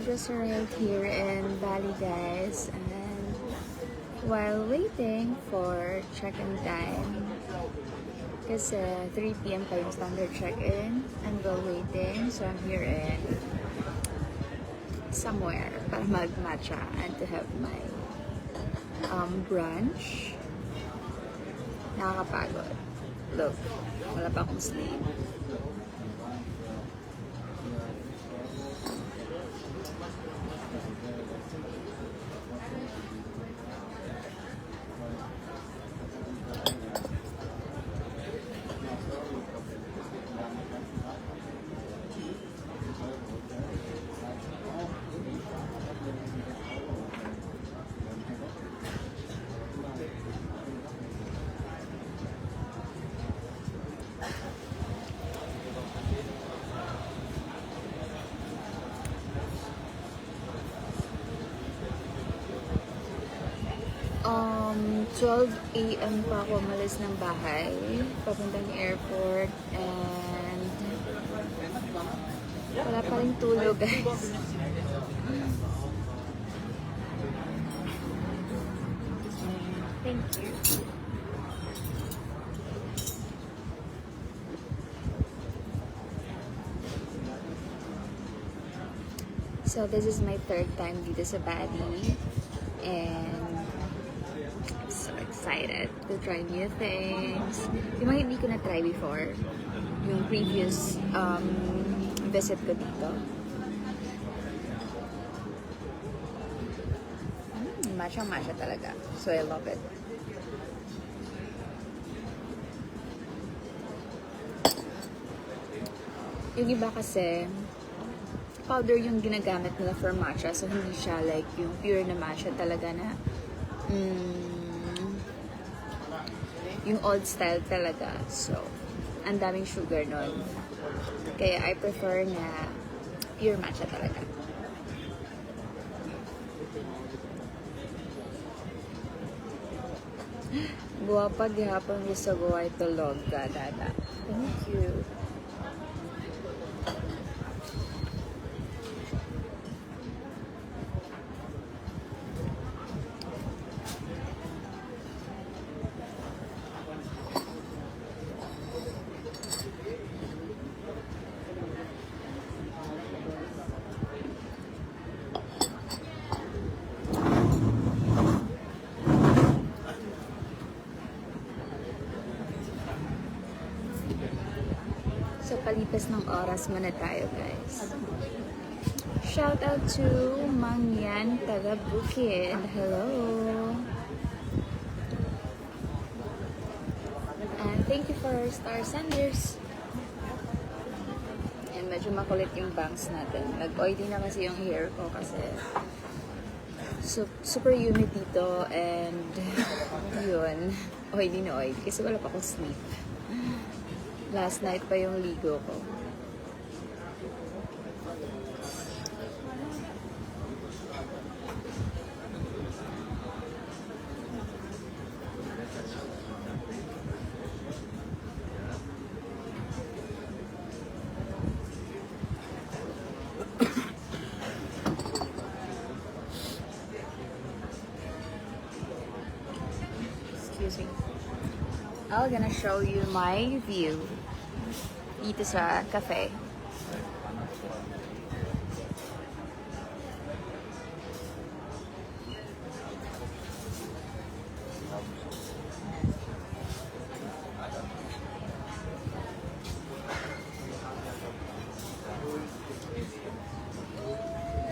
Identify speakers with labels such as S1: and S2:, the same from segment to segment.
S1: just arrived here in Bali, guys, and while waiting for check-in time, kasi 3 p.m. pa yung standard check-in, and while waiting, so I'm here in somewhere para mag-matcha and to have my brunch. Nakakapagod. Look, wala pa akong sleep. Um, 12 a.m. pa ako umalis ng bahay, papuntang airport, and wala pa rin tulog, guys. Thank you. So this is my third time dito sa Bali, and I'm so excited to try new things. Yung mga hindi ko na-try before, yung previous visit ko dito. Matcha-matcha talaga. So I love it. Yung iba kasi, powder yung ginagamit nila for matcha. So hindi siya like yung pure na matcha talaga na yung old style talaga. So, ang daming sugar nun. Kaya I prefer na pure matcha talaga. Guwapa gihapon gusto ko ay tulog dada. Thank you. So, palipas ng oras muna tayo, guys. Shout out to Mangyan taga Bukid. Hello! And thank you for Star Sanders. And medyo makulit yung bangs natin. Nag-oily na kasi yung hair ko kasi super humid dito, and yun, oily na oily kasi wala pa akong sleep. Last night pa yung ligo ko. Excuse me. I'm gonna show you my view dito sa cafe.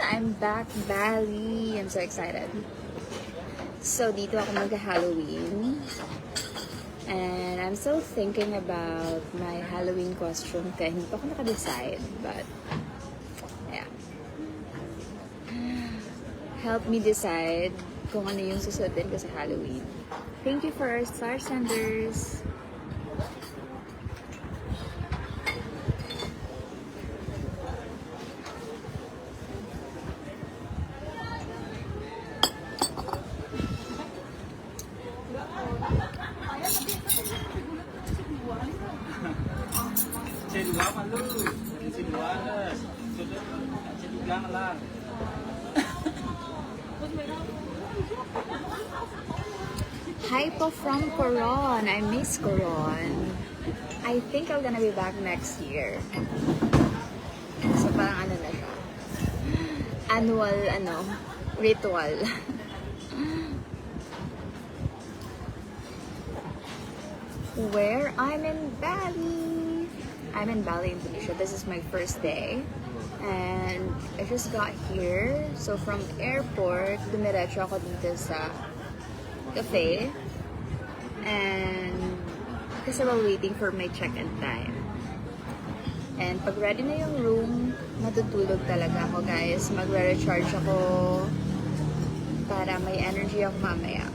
S1: I'm back, Bali. I'm so excited. So, dito ako mag-Halloween. And I'm still thinking about my Halloween costume. Kaya hindi pa ako naka-decide. But, yeah. Help me decide kung ano yung susuotin ko sa Halloween. Thank you for Star Sanders.
S2: Trên quá mà lư, trên quá là trên gang lang.
S1: Hi po from Coron. I miss Coron. I think I'm gonna be back next year. So parang ano na siya. Annual, ritual. Where? I'm in Bali. I'm in Bali, Indonesia. This is my first day. And I just got here. So from airport, dumiretso ako dito sa cafe. And kasi we're waiting for my check-in time. And pag ready na yung room, matutulog talaga ako, guys. Magre-recharge ako para may energy ako mamaya.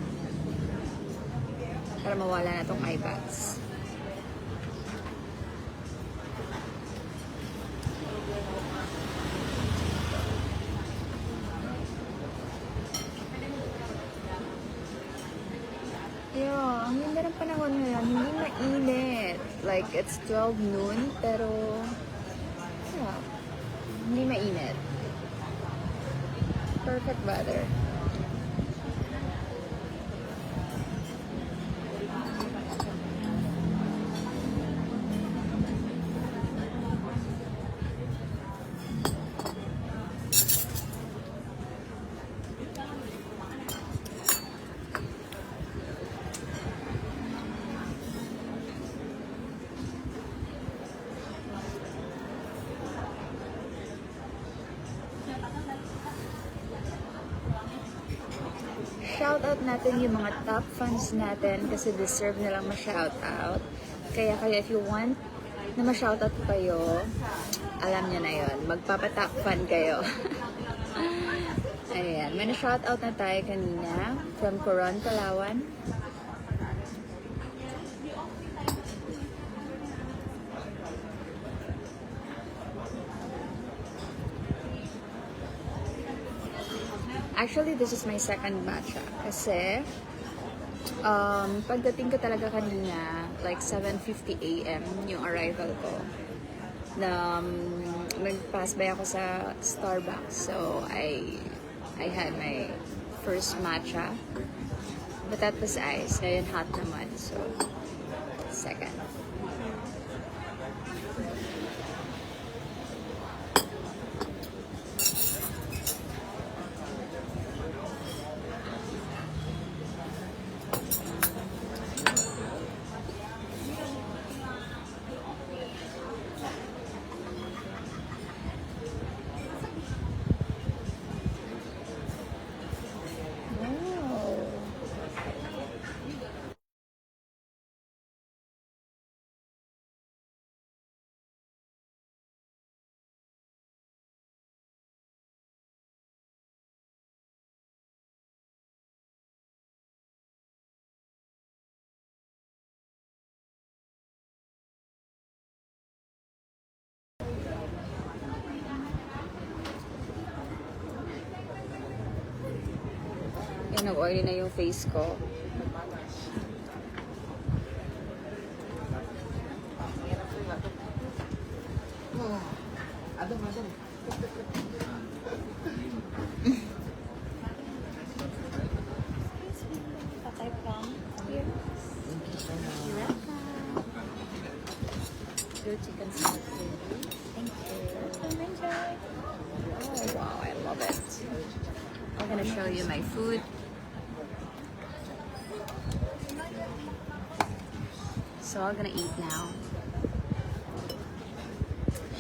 S1: Para mawala na tong iPads. Yeah, ang ganda ng panahon ngayon. Hindi mainit. Like, it's 12 noon, pero yeah, hindi mainit. Perfect weather. Shoutout natin yung mga top fans natin kasi deserve nilang ma-shoutout. Kaya if you want na ma-shoutout kayo, alam nyo na yon, magpapa-top fan kayo. Ayan, may na-shoutout na tayo kanina from Coron, Palawan. Actually, this is my second matcha. Kasi, pagdating ko talaga kanina, like 7:50 AM yung arrival ko. Nag-pass by ako sa Starbucks. So, I had my first matcha. But that was ice. Ngayon hot naman. So, second. Yan, nag-oily na yung face ko. Patay from here. You're welcome. Your chicken salad. Thank you. Enjoy. Oh, wow, I love it. I'm gonna show you my food. So I'm gonna eat now.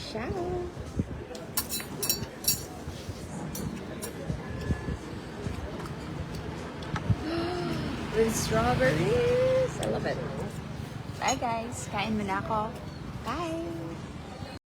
S1: Ciao. With strawberries. I love it. Bye guys. Kain muna ako. Bye.